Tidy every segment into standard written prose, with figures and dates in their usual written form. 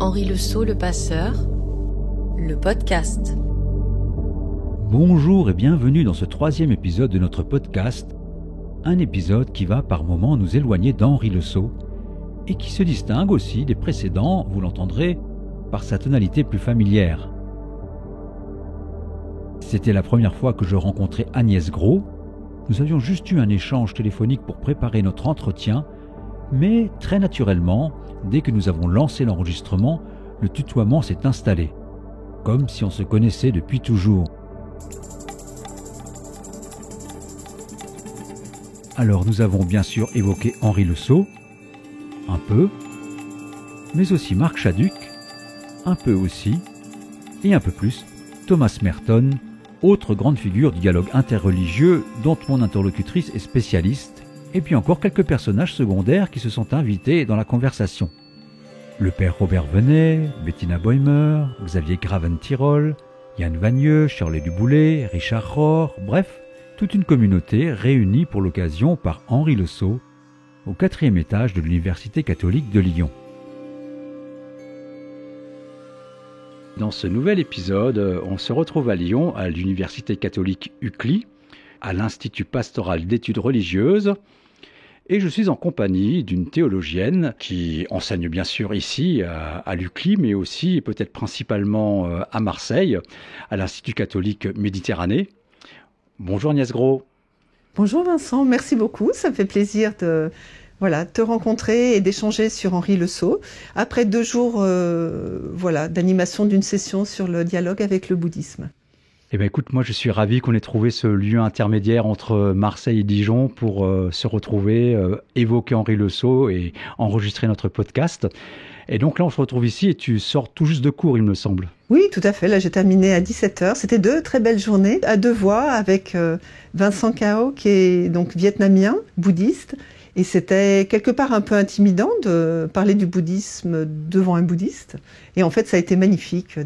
Henri Le Sceau, le passeur, le podcast. Bonjour et bienvenue dans ce 3e épisode de notre podcast. Un épisode qui va par moments nous éloigner d'Henri Le Sceau et qui se distingue aussi des précédents, vous l'entendrez, par sa tonalité plus familière. C'était la première fois que je rencontrais Agnès Gros. Nous avions juste eu un échange téléphonique pour préparer notre entretien, mais très naturellement, dès que nous avons lancé l'enregistrement, le tutoiement s'est installé, comme si on se connaissait depuis toujours. Alors nous avons bien sûr évoqué Henri Le Sceau, un peu, mais aussi Marc Chaduc, un peu aussi, et un peu plus, Thomas Merton, autre grande figure du dialogue interreligieux dont mon interlocutrice est spécialiste, et puis encore quelques personnages secondaires qui se sont invités dans la conversation. Le père Robert Venet, Bettina Boimer, Xavier Graven-Tirol, Yann Vagneux, Shirley Duboulet, Richard Rohr, bref, toute une communauté réunie pour l'occasion par Henri Le Sceau au 4e étage de l'Université catholique de Lyon. Dans ce nouvel épisode, on se retrouve à Lyon, à l'Université catholique UCLI, à l'Institut pastoral d'études religieuses, et je suis en compagnie d'une théologienne qui enseigne bien sûr ici à l'UCLI, mais aussi et peut-être principalement à Marseille, à l'Institut catholique Méditerranée. Bonjour Agnès Gros. Bonjour Vincent, merci beaucoup, ça me fait plaisir de te rencontrer et d'échanger sur Henri Le Sceau, après 2 jours d'animation d'une session sur le dialogue avec le bouddhisme. Eh bien écoute, moi je suis ravi qu'on ait trouvé ce lieu intermédiaire entre Marseille et Dijon pour se retrouver, évoquer Henri Le Sceau et enregistrer notre podcast. Et donc là on se retrouve ici et tu sors tout juste de cours il me semble. Oui, tout à fait, là j'ai terminé à 17h. C'était 2 très belles journées à 2 voix avec Vincent Cao qui est donc vietnamien, bouddhiste. Et c'était quelque part un peu intimidant de parler du bouddhisme devant un bouddhiste. Et en fait, ça a été magnifique,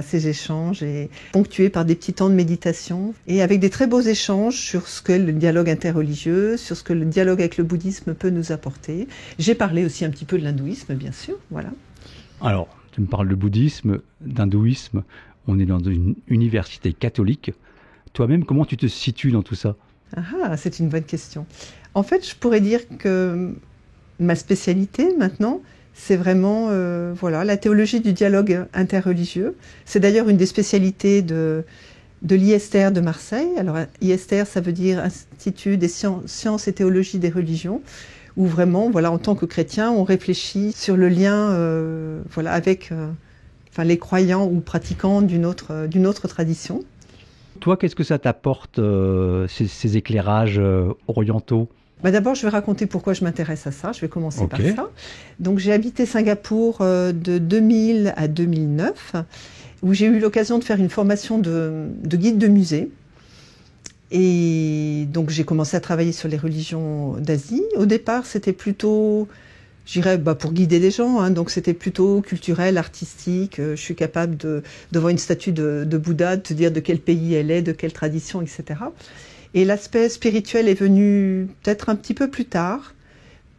ces échanges, et ponctués par des petits temps de méditation, et avec des très beaux échanges sur ce que le dialogue interreligieux, sur ce que le dialogue avec le bouddhisme peut nous apporter. J'ai parlé aussi un petit peu de l'hindouisme, bien sûr, voilà. Alors, tu me parles de bouddhisme, d'hindouisme, on est dans une université catholique. Toi-même, comment tu te situes dans tout ça ? Ah, c'est une bonne question. En fait, je pourrais dire que ma spécialité maintenant, c'est vraiment la théologie du dialogue interreligieux. C'est d'ailleurs une des spécialités de l'ISTR de Marseille. Alors, ISTR, ça veut dire Institut des sciences et théologie des religions, où vraiment, en tant que chrétien, on réfléchit sur le lien avec les croyants ou pratiquants d'une autre tradition. Toi, qu'est-ce que ça t'apporte, ces éclairages orientaux ? D'abord, je vais raconter pourquoi je m'intéresse à ça. Je vais commencer par ça. Donc, j'ai habité Singapour de 2000 à 2009, où j'ai eu l'occasion de faire une formation de guide de musée. Et donc, j'ai commencé à travailler sur les religions d'Asie. Au départ, c'était plutôt, pour guider des gens. Donc, c'était plutôt culturel, artistique. Je suis capable devant une statue de Bouddha, de te dire de quel pays elle est, de quelle tradition, etc. Et l'aspect spirituel est venu peut-être un petit peu plus tard,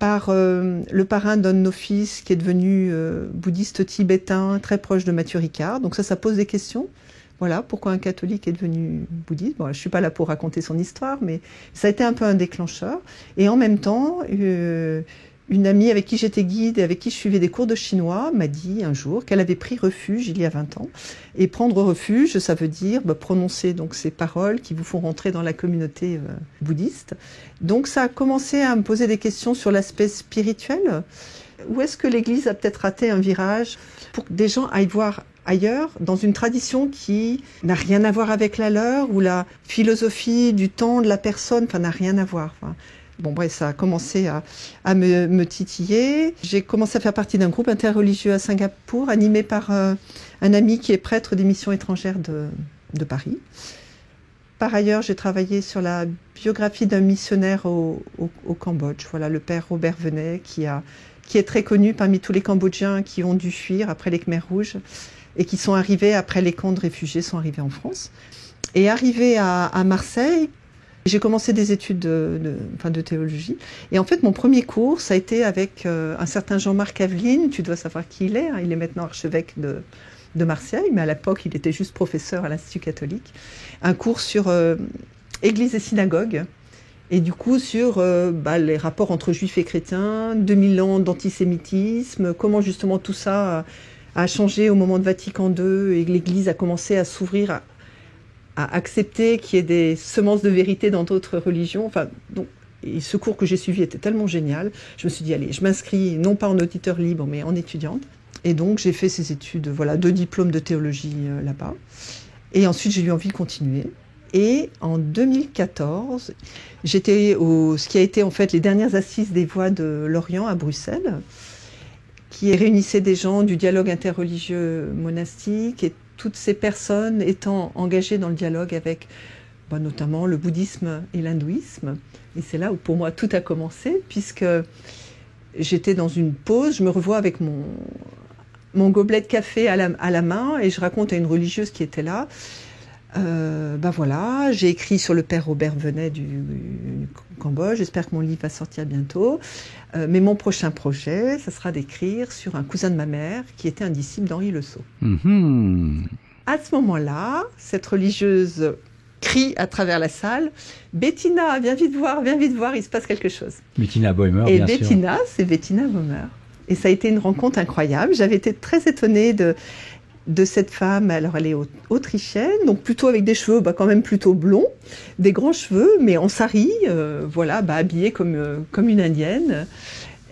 par le parrain d'un de nos fils qui est devenu bouddhiste tibétain, très proche de Mathieu Ricard. Donc ça pose des questions. Voilà, pourquoi un catholique est devenu bouddhiste. Bon, je ne suis pas là pour raconter son histoire, mais ça a été un peu un déclencheur. Et en même temps, une amie avec qui j'étais guide et avec qui je suivais des cours de chinois m'a dit un jour qu'elle avait pris refuge il y a 20 ans. Et prendre refuge, ça veut dire prononcer donc ces paroles qui vous font rentrer dans la communauté bouddhiste. Donc ça a commencé à me poser des questions sur l'aspect spirituel. Où est-ce que l'Église a peut-être raté un virage pour que des gens aillent voir ailleurs, dans une tradition qui n'a rien à voir avec la leur, où la philosophie du temps de la personne n'a rien à voir. Ça a commencé à me titiller. J'ai commencé à faire partie d'un groupe interreligieux à Singapour, animé par un ami qui est prêtre des missions étrangères de Paris. Par ailleurs, j'ai travaillé sur la biographie d'un missionnaire au Cambodge, le père Robert Venet, qui est très connu parmi tous les Cambodgiens qui ont dû fuir après les Khmers rouges et qui sont arrivés après les camps de réfugiés, sont arrivés en France. Et arrivé à Marseille, J'ai commencé des études de théologie. Et en fait, mon premier cours, ça a été avec un certain Jean-Marc Aveline. Tu dois savoir qui il est. Hein. Il est maintenant archevêque de Marseille, mais à l'époque, il était juste professeur à l'Institut catholique. Un cours sur Église et synagogue. Et du coup, sur les rapports entre juifs et chrétiens, 2000 ans d'antisémitisme, comment justement tout ça a changé au moment de Vatican II et que l'Église a commencé à s'ouvrir à accepter qu'il y ait des semences de vérité dans d'autres religions. Enfin, donc, et ce cours que j'ai suivi était tellement génial. Je me suis dit, allez, je m'inscris non pas en auditeur libre, mais en étudiante. Et donc, j'ai fait ces études, 2 diplômes de théologie là-bas. Et ensuite, j'ai eu envie de continuer. Et en 2014, j'étais ce qui a été en fait les dernières assises des voix de l'Orient à Bruxelles, qui réunissait des gens du dialogue interreligieux monastique et toutes ces personnes étant engagées dans le dialogue avec notamment le bouddhisme et l'hindouisme. Et c'est là où pour moi tout a commencé, puisque j'étais dans une pause, je me revois avec mon gobelet de café à la main et je raconte à une religieuse qui était là. J'ai écrit sur le père Robert Venet du Cambodge, j'espère que mon livre va sortir bientôt, mais mon prochain projet, ça sera d'écrire sur un cousin de ma mère qui était un disciple d'Henri Le Sceau. À ce moment-là, cette religieuse crie à travers la salle, « Bettina, viens vite voir, il se passe quelque chose ». Bettina Bäumer, bien sûr. Et Bettina, c'est Bettina Bäumer. Et ça a été une rencontre incroyable, j'avais été très étonnée de cette femme. Alors elle est autrichienne, donc plutôt avec des cheveux quand même plutôt blonds, des grands cheveux, mais en sari, habillée comme une indienne.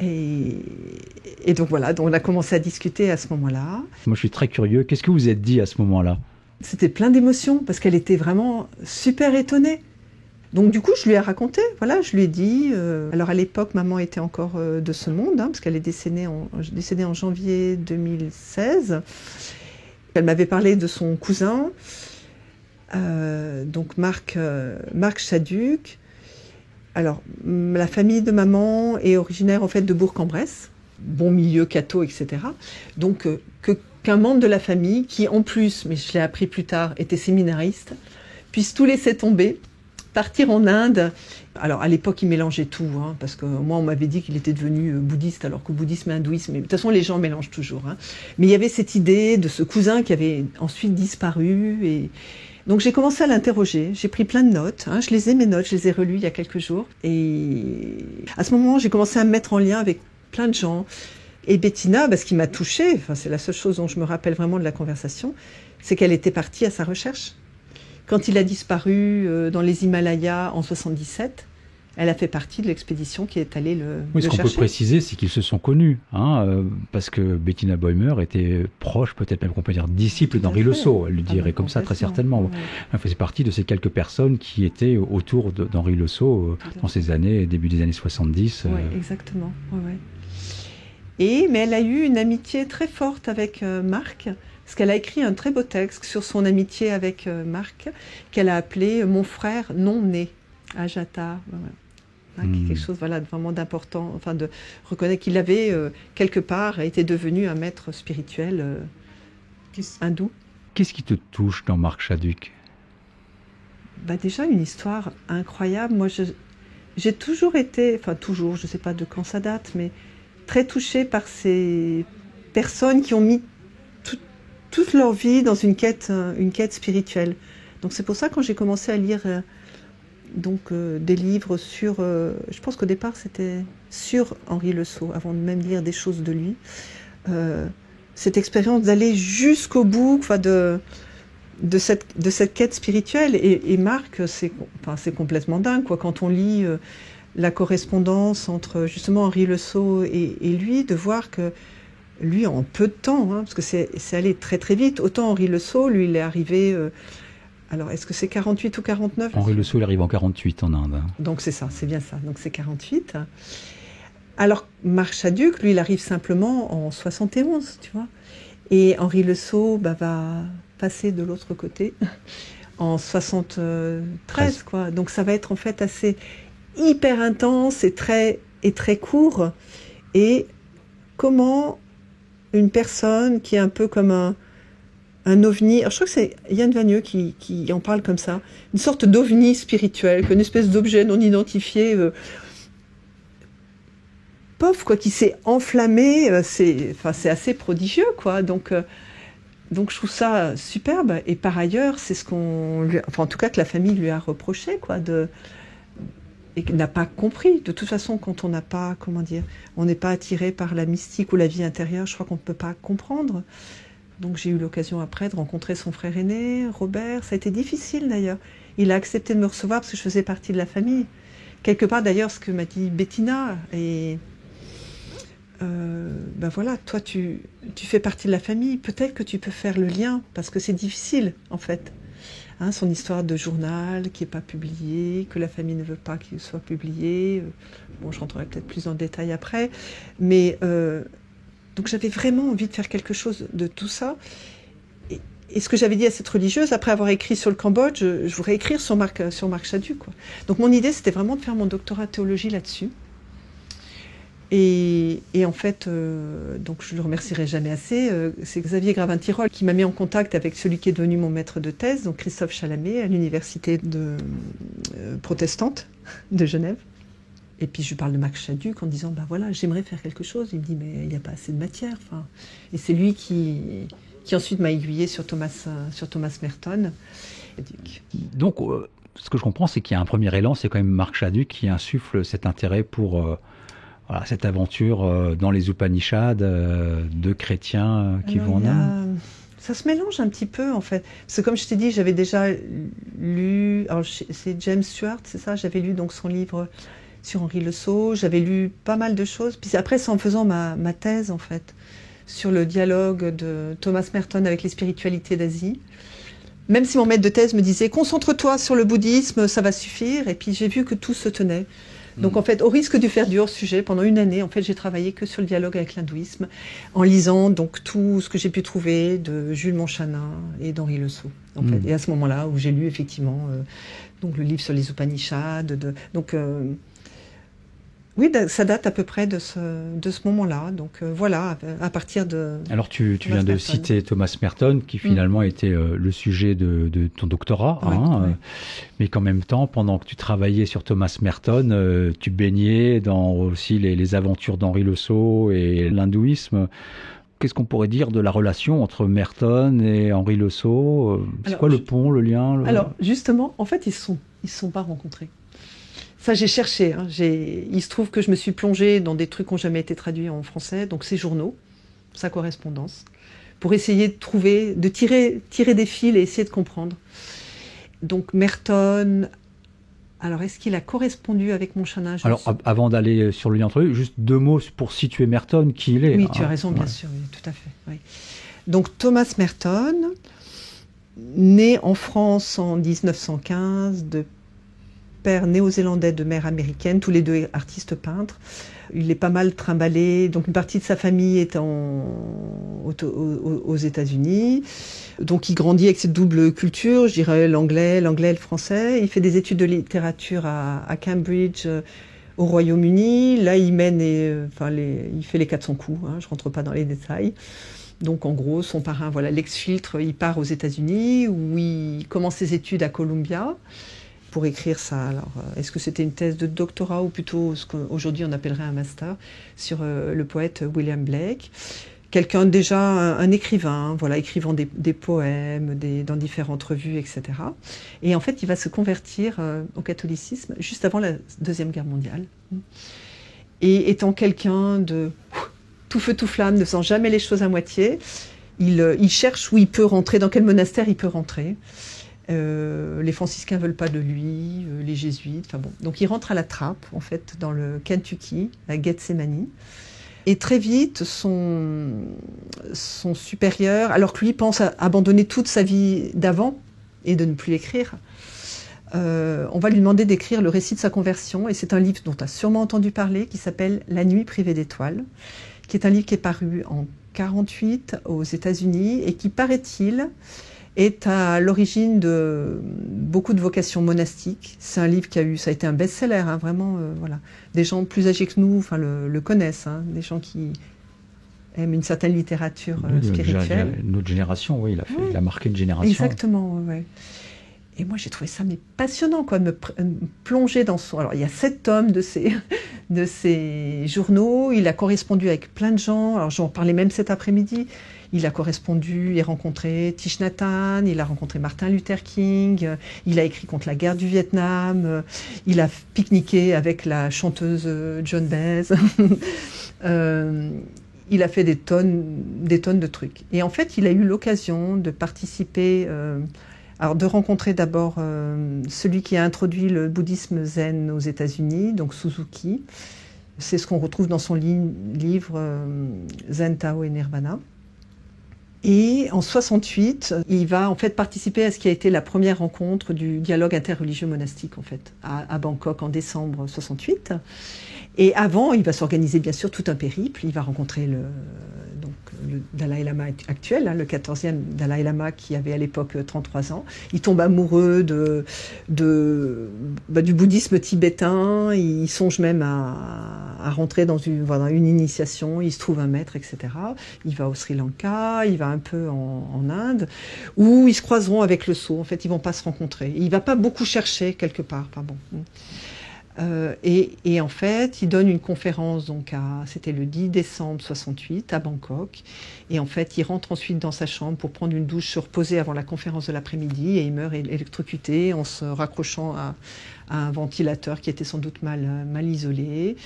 Et donc voilà, donc on a commencé à discuter à ce moment-là. Moi je suis très curieux, qu'est-ce que vous êtes dit à ce moment-là? C'était plein d'émotions, parce qu'elle était vraiment super étonnée. Donc du coup je lui ai raconté, je lui ai dit, alors à l'époque maman était encore de ce monde, parce qu'elle est décédée en janvier 2016. Elle m'avait parlé de son cousin, donc Marc Chaduc. Alors, la famille de maman est originaire en fait de Bourg-en-Bresse, bon milieu catho, etc. Donc, qu'un membre de la famille, qui en plus, mais je l'ai appris plus tard, était séminariste, puisse tout laisser tomber, partir en Inde. Alors, à l'époque, il mélangeait tout, parce que moi, on m'avait dit qu'il était devenu bouddhiste, alors que bouddhisme et hindouisme, mais de toute façon, les gens mélangent toujours. Mais il y avait cette idée de ce cousin qui avait ensuite disparu. Et donc, j'ai commencé à l'interroger. J'ai pris plein de notes. Mes notes, je les ai relues il y a quelques jours. Et à ce moment, j'ai commencé à me mettre en lien avec plein de gens. Et Bettina, ce qui m'a touchée, c'est la seule chose dont je me rappelle vraiment de la conversation, c'est qu'elle était partie à sa recherche. Quand il a disparu dans les Himalayas en 77, elle a fait partie de l'expédition qui est allée le chercher. Ce qu'on peut préciser, c'est qu'ils se sont connus, parce que Bettina Bäumer était proche, peut-être même qu'on peut dire disciple d'Henri Le Sceau, elle le dirait comme ça très certainement. Ouais. Elle faisait partie de ces quelques personnes qui étaient autour d'Henri Le Sceau dans ces années, début des années 70. Oui, exactement. Ouais. Mais elle a eu une amitié très forte avec Marc, parce qu'elle a écrit un très beau texte sur son amitié avec Marc, qu'elle a appelé « Mon frère non né », Ajata, qui est quelque chose vraiment d'important, de reconnaître qu'il avait quelque part été devenu un maître spirituel hindou. Qu'est-ce qui te touche dans Marc Chaduc? Déjà une histoire incroyable. Moi, j'ai toujours été, toujours, je ne sais pas de quand ça date, mais très touchée par ces personnes qui ont mis toute leur vie dans une quête spirituelle. Donc c'est pour ça quand j'ai commencé à lire des livres sur... je pense qu'au départ c'était sur Henri Le Sceau, avant de même lire des choses de lui. Cette expérience d'aller jusqu'au bout de cette quête spirituelle. Et Marc, c'est complètement dingue, quand on lit la correspondance entre justement Henri Le Sceau et lui, de voir que lui, en peu de temps, parce que c'est allé très très vite, autant Henri Le Sceau, lui, il est arrivé... alors, est-ce que c'est 48 ou 49 ? Henri Le Sceau, il arrive en 48 en Inde. Donc c'est ça, c'est bien ça, donc c'est 48. Alors, Marc Chaduc, lui, il arrive simplement en 71, tu vois. Et Henri Le Sceau va passer de l'autre côté en 73, quoi. Donc ça va être en fait assez hyper intense et très court. Et comment une personne qui est un peu comme un ovni. Alors, je crois que c'est Yann Vagneux qui en parle comme ça. Une sorte d'ovni spirituel, une espèce d'objet non identifié, pauvre, quoi, qui s'est enflammé. C'est assez prodigieux, quoi. Donc, je trouve ça superbe. Et par ailleurs, c'est ce en tout cas, que la famille lui a reproché, quoi, et n'a pas compris. De toute façon, quand on n'a pas, on n'est pas attiré par la mystique ou la vie intérieure, je crois qu'on ne peut pas comprendre. Donc j'ai eu l'occasion après de rencontrer son frère aîné, Robert. Ça a été difficile d'ailleurs. Il a accepté de me recevoir parce que je faisais partie de la famille. Quelque part d'ailleurs, ce que m'a dit Bettina, et ben voilà, toi tu fais partie de la famille, peut-être que tu peux faire le lien, parce que c'est difficile en fait. Hein, son histoire de journal qui n'est pas publiée, que la famille ne veut pas qu'il soit publié. Bon, je rentrerai peut-être plus en détail après. Mais donc j'avais vraiment envie de faire quelque chose de tout ça. Et ce que j'avais dit à cette religieuse, après avoir écrit sur le Cambodge, je voudrais écrire sur Marc Chadu, quoi. Donc mon idée, c'était vraiment de faire mon doctorat de théologie là-dessus. Et en fait, donc je ne le remercierai jamais assez, c'est Xavier Gravin-Tirol qui m'a mis en contact avec celui qui est devenu mon maître de thèse, donc Christophe Chalamet, à l'université protestante de Genève. Et puis je lui parle de Marc Chaduc en disant, ben voilà, j'aimerais faire quelque chose. Il me dit, mais il n'y a pas assez de matière. Enfin, et c'est lui qui ensuite m'a aiguillé sur Thomas Merton. Donc, ce que je comprends, c'est qu'il y a un premier élan, c'est quand même Marc Chaduc qui insuffle cet intérêt pour cette aventure dans les Upanishads de chrétiens qui vont en Inde. Ça se mélange un petit peu en fait. Parce que comme je t'ai dit, j'avais déjà lu, alors c'est James Stewart, c'est ça, j'avais lu donc son livre sur Henri Le Sceau, j'avais lu pas mal de choses. Puis après, c'est en faisant ma thèse en fait, sur le dialogue de Thomas Merton avec les spiritualités d'Asie. Même si mon maître de thèse me disait, concentre-toi sur le bouddhisme, ça va suffire. Et puis j'ai vu que tout se tenait. Donc en fait, au risque de faire du hors-sujet, pendant une année, en fait, j'ai travaillé que sur le dialogue avec l'hindouisme, en lisant donc tout ce que j'ai pu trouver de Jules Monchanin et d'Henri Le Sceau. En fait. Et à ce moment-là, où j'ai lu effectivement donc le livre sur les Upanishads. Oui, ça date à peu près de ce moment-là. Donc voilà, à partir de... Alors tu viens de citer Thomas Merton, qui finalement était le sujet de ton doctorat. Ouais. Mais qu'en même temps, pendant que tu travaillais sur Thomas Merton, tu baignais dans aussi les aventures d'Henri Le Sceau et l'hindouisme. Qu'est-ce qu'on pourrait dire de la relation entre Merton et Henri Le Sceau? C'est quoi le pont, le lien Alors justement, en fait, ils se sont pas rencontrés. Ça, j'ai cherché. Il se trouve que je me suis plongée dans des trucs qui n'ont jamais été traduits en français, donc ses journaux, sa correspondance, pour essayer de trouver, de tirer des fils et essayer de comprendre. Donc Merton, alors est-ce qu'il a correspondu avec Monchanin? Alors avant d'aller sur le lien entre eux, juste deux mots pour situer Merton, qui il est. Oui, tu as raison, bien sûr, oui, tout à fait. Oui. Donc Thomas Merton, né en France en 1915, de père néo-zélandais de mère américaine, tous les deux artistes peintres. Il est pas mal trimballé, donc une partie de sa famille est aux États-Unis. Donc il grandit avec cette double culture, je dirais l'anglais et le français. Il fait des études de littérature à Cambridge, au Royaume-Uni. Là, il il fait les 400 coups, je rentre pas dans les détails. Donc en gros, son parrain, voilà, Lex Filtre, il part aux États-Unis où il commence ses études à Columbia pour écrire ça. Alors, est-ce que c'était une thèse de doctorat ou plutôt ce qu'aujourd'hui on appellerait un master sur le poète William Blake? Quelqu'un déjà, un écrivain, voilà, écrivant des poèmes dans différentes revues, etc. Et en fait, il va se convertir au catholicisme juste avant la Deuxième Guerre mondiale. Et étant quelqu'un de tout feu, tout flamme, ne faisant jamais les choses à moitié, il cherche où il peut rentrer, dans quel monastère il peut rentrer. Les franciscains veulent pas de lui, les jésuites, enfin bon. Donc il rentre à la trappe, en fait, dans le Kentucky, à Gethsemane. Et très vite, son supérieur, alors que lui pense abandonner toute sa vie d'avant et de ne plus écrire, on va lui demander d'écrire le récit de sa conversion. Et c'est un livre dont tu as sûrement entendu parler, qui s'appelle La nuit privée d'étoiles, qui est un livre qui est paru en 1948 aux États-Unis et qui, paraît-il, est à l'origine de beaucoup de vocations monastiques. C'est un livre ça a été un best-seller, vraiment, voilà. Des gens plus âgés que nous, le connaissent, des gens qui aime une certaine littérature Oui, spirituelle. Notre génération, oui, il a marqué une génération. Exactement, ouais. Et moi, j'ai trouvé ça passionnant, quoi, de me plonger dans son... Alors, il y a 7 tomes de ces journaux. Il a correspondu avec plein de gens. Alors, j'en parlais même cet après-midi. Il a correspondu et rencontré Thich Nhat Hanh, il a rencontré Martin Luther King, il a écrit contre la guerre du Vietnam, il a pique-niqué avec la chanteuse Joan Baez. Il a fait des tonnes de trucs. Et en fait, il a eu l'occasion de participer... Alors, de rencontrer d'abord celui qui a introduit le bouddhisme zen aux États-Unis, donc Suzuki. C'est ce qu'on retrouve dans son livre Zen, Tao et Nirvana. Et en 68, il va en fait participer à ce qui a été la première rencontre du dialogue interreligieux monastique en fait, à Bangkok en décembre 68. Et avant, il va s'organiser bien sûr tout un périple. Il va rencontrer le Dalai Lama actuel, le 14e Dalai Lama qui avait à l'époque 33 ans. Il tombe amoureux du bouddhisme tibétain. Il songe même à rentrer dans une initiation. Il se trouve un maître, etc. Il va au Sri Lanka, il va un peu en Inde, où ils se croiseront avec le sceau. En fait, ils vont pas se rencontrer. Il va pas beaucoup chercher quelque part. Pardon. Et en fait, il donne une conférence, c'était le 10 décembre 68 à Bangkok. Et en fait, il rentre ensuite dans sa chambre pour prendre une douche, se reposer avant la conférence de l'après-midi, et il meurt électrocuté en se raccrochant à un ventilateur qui était sans doute mal isolé.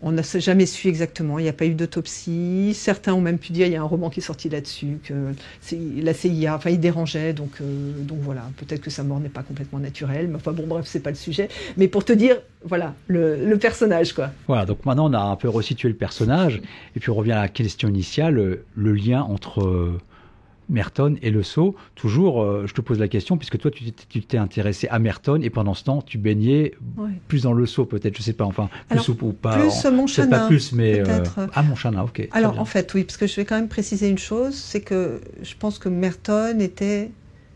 On n'a jamais su exactement, il n'y a pas eu d'autopsie. Certains ont même pu dire, il y a un roman qui est sorti là-dessus, que la CIA, il dérangeait, donc voilà, peut-être que sa mort n'est pas complètement naturelle, mais bref, c'est pas le sujet. Mais pour te dire, voilà, le personnage, quoi. Voilà, donc maintenant on a un peu resitué le personnage, et puis on revient à la question initiale, le lien entre Merton et le Sceau. Toujours, je te pose la question, puisque toi tu t'es intéressé à Merton, et pendant ce temps tu baignais plus dans le Sceau, peut-être, je sais pas, enfin, alors, plus ou pas. Plus Montchanin. Pas plus, mais Montchanin, ok. Alors en fait, oui, parce que je vais quand même préciser une chose, c'est que je pense que Merton était,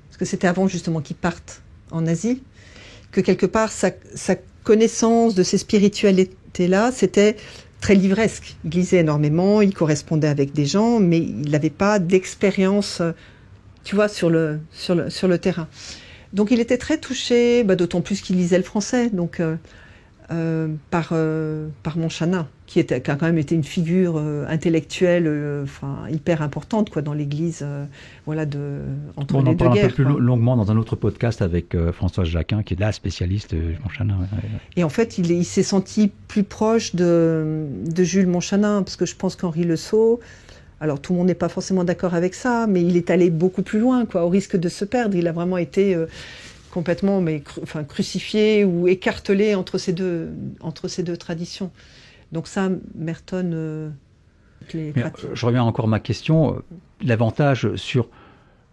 parce que c'était avant justement qu'il parte en Asie, que quelque part sa connaissance de ces spiritualités-là, c'était très livresque. Il lisait énormément, il correspondait avec des gens, mais il n'avait pas d'expérience, tu vois, sur le terrain. Donc il était très touché, d'autant plus qu'il lisait le français, donc par Montchanin, qui a quand même été une figure intellectuelle, hyper importante, quoi, dans l'Église, entre les deux guerres. On en parle un peu plus longuement dans un autre podcast avec Françoise Jacquin, qui est la spécialiste de Montchanin. Et en fait, il s'est senti plus proche de Jules Montchanin, parce que je pense qu'Henri Le Sceau, alors tout le monde n'est pas forcément d'accord avec ça, mais il est allé beaucoup plus loin, quoi, au risque de se perdre. Il a vraiment été complètement crucifié ou écartelé entre ces deux traditions. Donc ça, Merton je reviens encore à ma question. L'avantage sur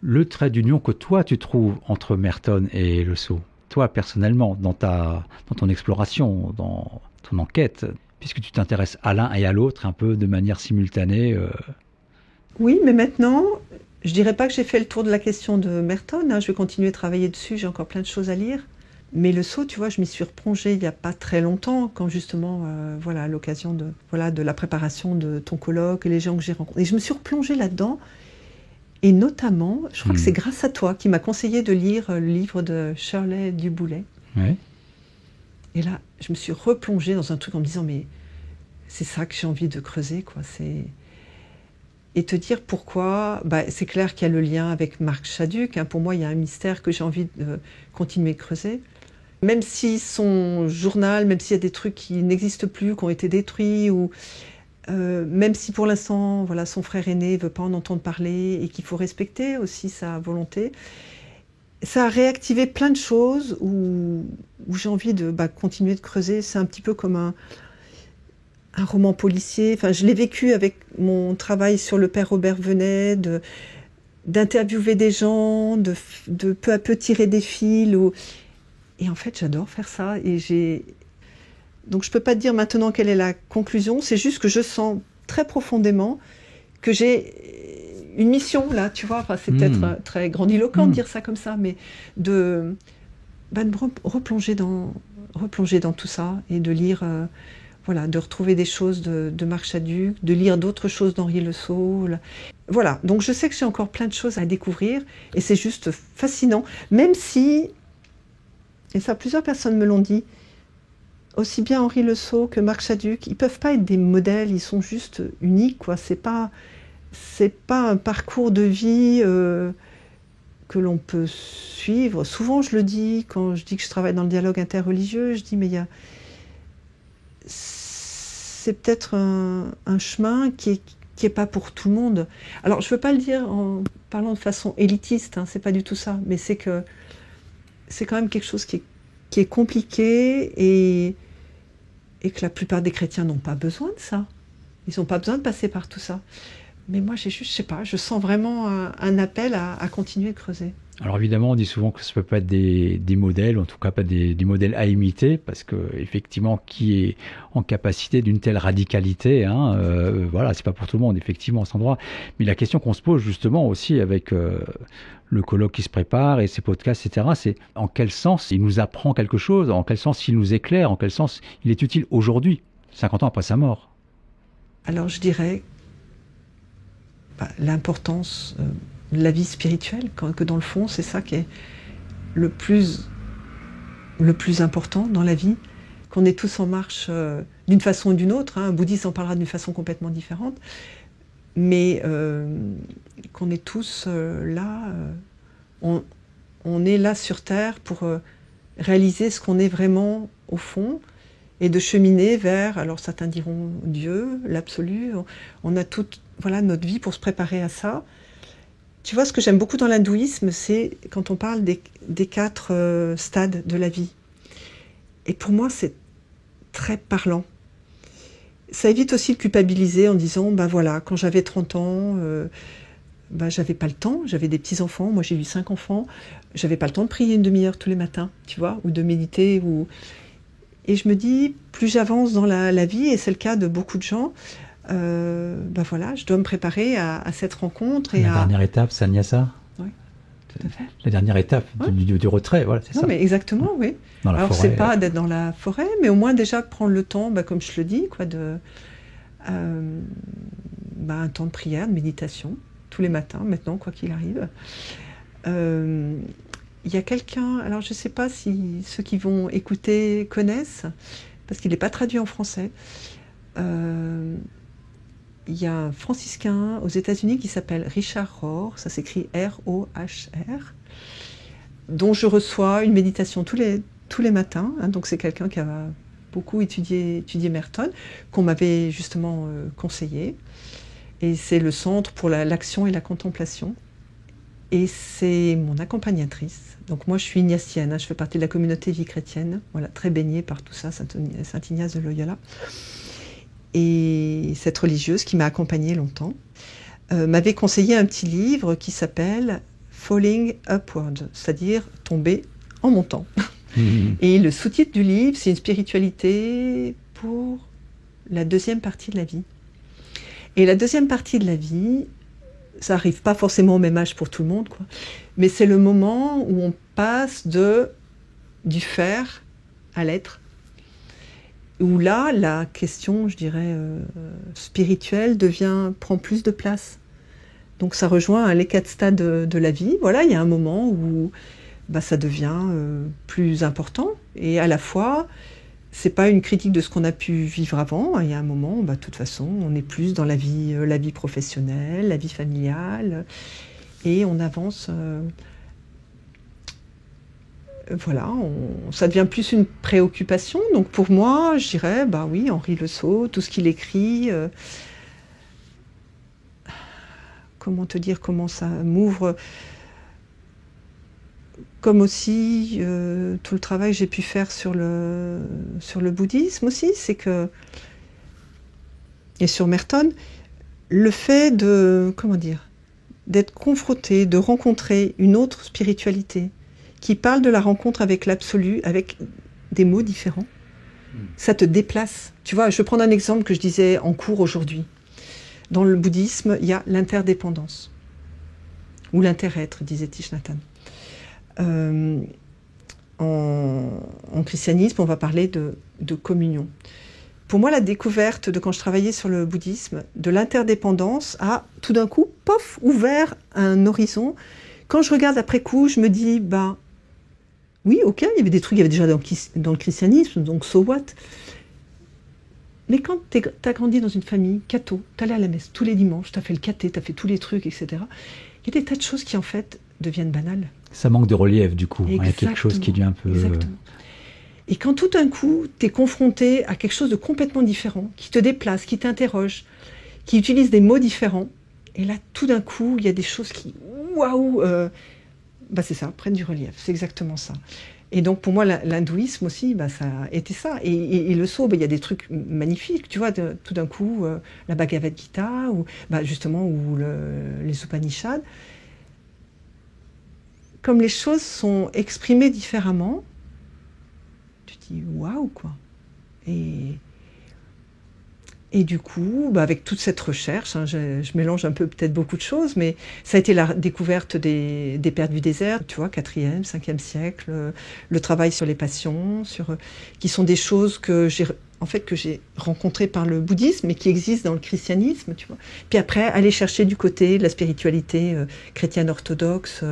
le trait d'union que toi tu trouves entre Merton et Le Sceau, toi personnellement, dans ton exploration, dans ton enquête, puisque tu t'intéresses à l'un et à l'autre un peu de manière simultanée. Oui, mais maintenant, je dirais pas que j'ai fait le tour de la question de Merton. Je vais continuer de travailler dessus, j'ai encore plein de choses à lire. Mais Le Sceau, tu vois, je m'y suis replongée il n'y a pas très longtemps, quand justement, à l'occasion de la préparation de ton colloque, et les gens que j'ai rencontrés. Et je me suis replongée là-dedans, et notamment, je crois que c'est grâce à toi qui m'a conseillé de lire le livre de Shirley du Boulay. Oui. Et là, je me suis replongée dans un truc en me disant, mais c'est ça que j'ai envie de creuser, quoi. Et te dire pourquoi, c'est clair qu'il y a le lien avec Marc Chaduc. Pour moi, il y a un mystère que j'ai envie de continuer de creuser. Même si son journal, même s'il y a des trucs qui n'existent plus, qui ont été détruits, ou même si pour l'instant, son frère aîné ne veut pas en entendre parler et qu'il faut respecter aussi sa volonté, ça a réactivé plein de choses où j'ai envie de continuer de creuser. C'est un petit peu comme un roman policier. Enfin, je l'ai vécu avec mon travail sur le père Robert Venet, d'interviewer des gens, de peu à peu tirer des fils. Et en fait, j'adore faire ça. Donc, je ne peux pas te dire maintenant quelle est la conclusion. C'est juste que je sens très profondément que j'ai une mission, là, tu vois. C'est peut-être très grandiloquent de dire ça comme ça, mais de me replonger dans tout ça et de lire... voilà, de retrouver des choses de Marc Chaduc, de lire d'autres choses d'Henri Le Sceau. Voilà, donc je sais que j'ai encore plein de choses à découvrir et c'est juste fascinant, même si, et ça plusieurs personnes me l'ont dit, aussi bien Henri Le Sceau que Marc Chaduc, ils ne peuvent pas être des modèles, ils sont juste uniques, quoi. C'est pas un parcours de vie que l'on peut suivre. Souvent je le dis, quand je dis que je travaille dans le dialogue interreligieux, je dis mais c'est peut-être un chemin qui est pas pour tout le monde. Alors je veux pas le dire en parlant de façon élitiste, hein, c'est pas du tout ça, mais c'est que c'est quand même quelque chose qui est compliqué et que la plupart des chrétiens n'ont pas besoin de ça. Ils n'ont pas besoin de passer par tout ça. Mais moi, je sais pas, je sens vraiment un appel à continuer de creuser. Alors évidemment, on dit souvent que ça peut pas être des modèles, en tout cas pas des modèles à imiter, parce que effectivement, qui est en capacité d'une telle radicalité, hein, voilà, c'est pas pour tout le monde, effectivement, à cet endroit. Mais la question qu'on se pose justement aussi avec le colloque qui se prépare et ces podcasts, etc., c'est en quel sens il nous apprend quelque chose, en quel sens il nous éclaire, en quel sens il est utile aujourd'hui, 50 ans après sa mort. Alors je dirais l'importance de la vie spirituelle, que dans le fond, c'est ça qui est le plus important dans la vie, qu'on est tous en marche d'une façon ou d'une autre, hein. Un bouddhiste en parlera d'une façon complètement différente, mais qu'on est tous là, on est là sur Terre pour réaliser ce qu'on est vraiment au fond, et de cheminer vers, alors certains diront Dieu, l'absolu, on a toute notre vie pour se préparer à ça. Tu vois, ce que j'aime beaucoup dans l'hindouisme, c'est quand on parle des 4 stades de la vie. Et pour moi, c'est très parlant. Ça évite aussi de culpabiliser en disant, voilà, quand j'avais 30 ans, j'avais pas le temps, j'avais des petits-enfants, moi j'ai eu 5 enfants, j'avais pas le temps de prier une demi-heure tous les matins, tu vois, ou de méditer, Et je me dis, plus j'avance dans la vie, et c'est le cas de beaucoup de gens, voilà, je dois me préparer à cette rencontre. Et la dernière étape, c'est Sannyasa. Oui, tout à fait. La dernière étape du retrait, voilà, c'est ça. Non, mais exactement, oui. Dans la Alors, forêt, c'est pas d'être dans la forêt, mais au moins déjà prendre le temps, comme je le dis, un temps de prière, de méditation, tous les matins, maintenant, quoi qu'il arrive. Il y a quelqu'un, alors je ne sais pas si ceux qui vont écouter connaissent, parce qu'il n'est pas traduit en français. Il y a un franciscain aux États-Unis qui s'appelle Richard Rohr, ça s'écrit R-O-H-R, dont je reçois une méditation tous les matins. Hein, donc c'est quelqu'un qui a beaucoup étudié Merton, qu'on m'avait justement conseillé. Et c'est le centre pour l'action et la contemplation. Et c'est mon accompagnatrice. Donc moi je suis ignatienne, hein, je fais partie de la communauté vie chrétienne, voilà, très baignée par tout ça, Saint Ignace de Loyola. Et cette religieuse qui m'a accompagnée longtemps m'avait conseillé un petit livre qui s'appelle Falling Upward, c'est-à-dire tomber en montant. Et le sous-titre du livre, c'est une spiritualité pour la deuxième partie de la vie. Et la deuxième partie de la vie, ça n'arrive pas forcément au même âge pour tout le monde, quoi. Mais c'est le moment où on passe du faire à l'être. Où là, la question, je dirais, spirituelle prend plus de place. Donc ça rejoint les 4 stades de la vie. Voilà, il y a un moment où ça devient plus important. Et à la fois, c'est pas une critique de ce qu'on a pu vivre avant. Il y a un moment où, de toute façon, on est plus dans la vie professionnelle, la vie familiale. Et on avance... voilà, ça devient plus une préoccupation. Donc pour moi, je dirais, oui, Henri Le Sceau, tout ce qu'il écrit, comment te dire, comment ça m'ouvre, comme aussi tout le travail que j'ai pu faire sur le bouddhisme aussi, c'est que, et sur Merton, le fait d'être confronté, de rencontrer une autre spiritualité, qui parle de la rencontre avec l'absolu, avec des mots différents. Ça te déplace. Tu vois, je vais prendre un exemple que je disais en cours aujourd'hui. Dans le bouddhisme, il y a l'interdépendance, ou l'inter-être, disait Thich Nhat Hanh. En christianisme, on va parler de communion. Pour moi, la découverte de quand je travaillais sur le bouddhisme, de l'interdépendance a tout d'un coup, pof, ouvert un horizon. Quand je regarde après coup, je me dis, oui, ok, il y avait des trucs, il y avait déjà dans le christianisme, donc so what? Mais quand tu as grandi dans une famille catho, tu allais à la messe tous les dimanches, tu as fait le caté, tu as fait tous les trucs, etc. Il y a des tas de choses qui, en fait, deviennent banales. Ça manque de relief, du coup. Il y a quelque chose qui devient un peu... Exactement. Et quand tout d'un coup, tu es confronté à quelque chose de complètement différent, qui te déplace, qui t'interroge, qui utilise des mots différents, et là, tout d'un coup, il y a des choses qui... Waouh c'est ça, prennent du relief. C'est exactement ça. Et donc, pour moi, l'hindouisme aussi, ça a été ça. Et le Sceau, il y a des trucs magnifiques, tu vois, tout d'un coup, la Bhagavad Gita, ou justement, ou les Upanishads. Comme les choses sont exprimées différemment, tu te dis waouh, quoi. Et du coup, avec toute cette recherche, je mélange un peu peut-être beaucoup de choses, mais ça a été la découverte des pères du désert, tu vois, 4e, 5e siècle, le travail sur les passions, qui sont des choses que j'ai rencontrées par le bouddhisme, mais qui existent dans le christianisme, tu vois. Puis après, aller chercher du côté de la spiritualité chrétienne orthodoxe,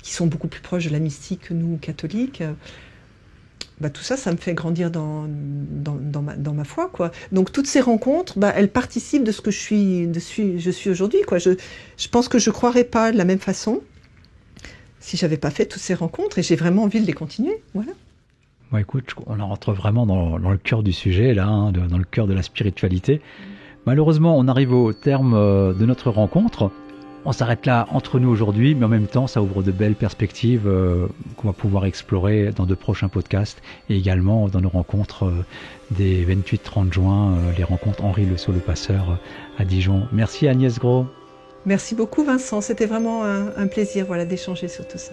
qui sont beaucoup plus proches de la mystique que nous, catholiques. Tout ça, ça me fait grandir dans ma foi, quoi. Donc toutes ces rencontres, elles participent de ce que je suis aujourd'hui, quoi. Je pense que je ne croirais pas de la même façon si j'avais pas fait toutes ces rencontres, et j'ai vraiment envie de les continuer, voilà. Écoute, on en rentre vraiment dans le cœur du sujet, là, dans le cœur de la spiritualité. Malheureusement, on arrive au terme de notre rencontre. On s'arrête là entre nous aujourd'hui, mais en même temps, ça ouvre de belles perspectives qu'on va pouvoir explorer dans de prochains podcasts et également dans nos rencontres des 28-30 juin, les rencontres Henri Le Sceau, le passeur à Dijon. Merci Agnès Gros. Merci beaucoup Vincent, c'était vraiment un plaisir d'échanger sur tout ça.